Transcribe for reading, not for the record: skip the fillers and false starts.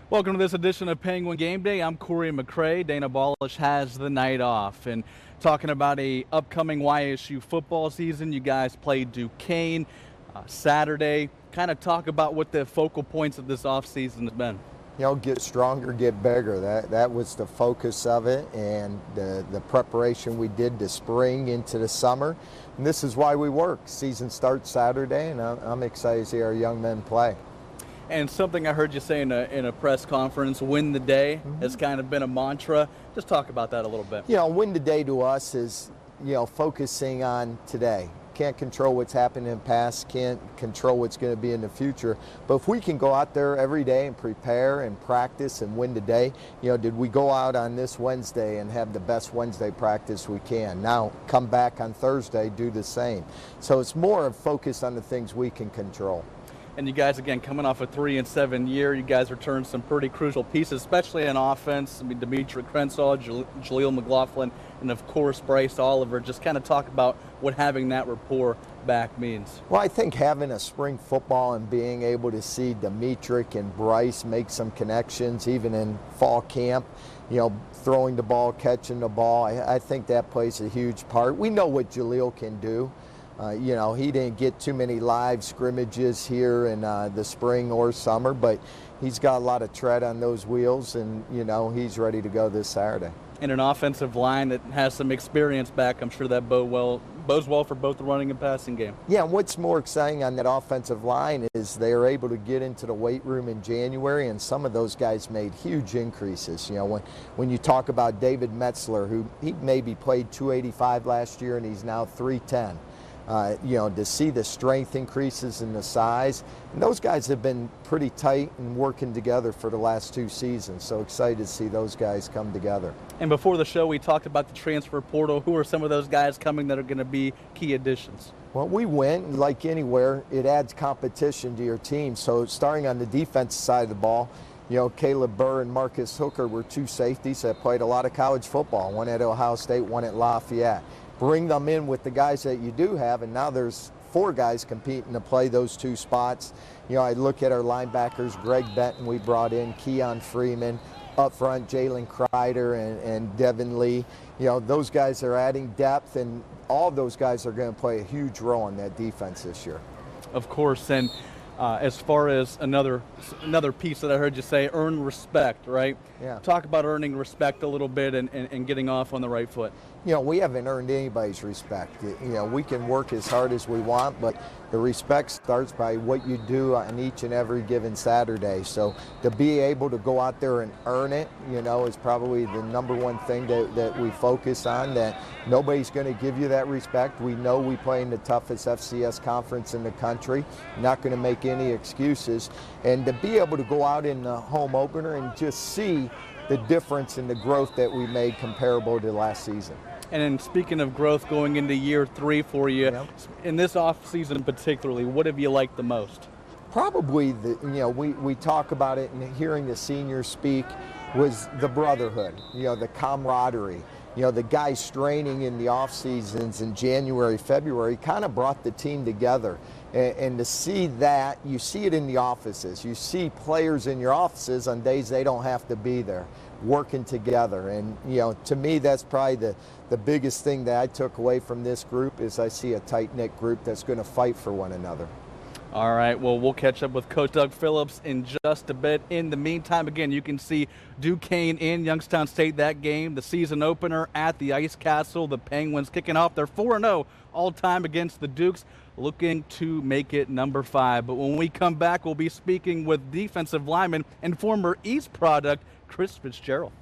Welcome to this edition of Penguin Game Day. I'm Corey McCray. Dana Balish has the night off. And talking about a upcoming YSU football season, you guys played Duquesne Saturday. Kind of talk about what the focal points of this offseason has been. Get stronger, get bigger. That was the focus of it, and the preparation we did to spring into the summer. And this is why we work. Season starts Saturday, and I'm excited to see our young men play. And something I heard you say in a press conference, win the day, has kind of been a mantra. Just talk about that a little bit. Win the day to us is, focusing on today. Can't control what's happened in the past, can't control what's going to be in the future. But if we can go out there every day and prepare and practice and win the day, did we go out on this Wednesday and have the best Wednesday practice we can? Now come back on Thursday, do the same. So it's more of focus on the things we can control. And you guys, again, coming off a 3-7 year, you guys returned some pretty crucial pieces, especially in offense. I mean, Demetri Crenshaw, Jaleel McLaughlin, and of course Bryce Oliver. Just kind of talk about what having that rapport back means. Well, I think having a spring football and being able to see Demetri and Bryce make some connections, even in fall camp, throwing the ball, catching the ball, I think that plays a huge part. We know what Jaleel can do. He didn't get too many live scrimmages here in the spring or summer, but he's got a lot of tread on those wheels, and, he's ready to go this Saturday. And an offensive line that has some experience back, I'm sure that bodes well for both the running and passing game. Yeah, and what's more exciting on that offensive line is they are able to get into the weight room in January, and some of those guys made huge increases. When you talk about David Metzler, who he maybe played 285 last year and he's now 310. To see the strength increases in the size. And those guys have been pretty tight and working together for the last 2 seasons. So excited to see those guys come together. And before the show, we talked about the transfer portal. Who are some of those guys coming that are going to be key additions? Well, we went, like anywhere, it adds competition to your team. So starting on the defensive side of the ball, Caleb Burr and Marcus Hooker were 2 safeties that played a lot of college football, one at Ohio State, one at Lafayette. Bring them in with the guys that you do have, and now there's 4 guys competing to play those 2 spots. I look at our linebackers, Greg Benton we brought in, Keon Freeman, up front Jalen Kreider and Devin Lee. Those guys are adding depth, and all of those guys are going to play a huge role in that defense this year. Of course, and as far as another piece that I heard you say, earn respect, right? Yeah. Talk about earning respect a little bit and getting off on the right foot. We haven't earned anybody's respect. We can work as hard as we want, but the respect starts by what you do on each and every given Saturday. So to be able to go out there and earn it, is probably the #1 thing that we focus on, that nobody's going to give you that respect. We know we play in the toughest FCS conference in the country, not going to make any excuses. And to be able to go out in the home opener and just see the difference in the growth that we made comparable to last season. And then speaking of growth going into year 3 for you, in this offseason particularly, what have you liked the most? Probably, we talk about it and hearing the seniors speak, was the brotherhood, the camaraderie. The guys straining in the off seasons in January, February kind of brought the team together. And to see that, you see it in the offices. You see players in your offices on days they don't have to be there, working together. And, to me, that's probably the biggest thing that I took away from this group, is I see a tight-knit group that's going to fight for one another. All right, well, we'll catch up with Coach Doug Phillips in just a bit. In the meantime, again, you can see Duquesne and Youngstown State, that game, the season opener at the Ice Castle. The Penguins kicking off their 4-0 all-time against the Dukes, looking to make it #5. But when we come back, we'll be speaking with defensive lineman and former East product Chris Fitzgerald.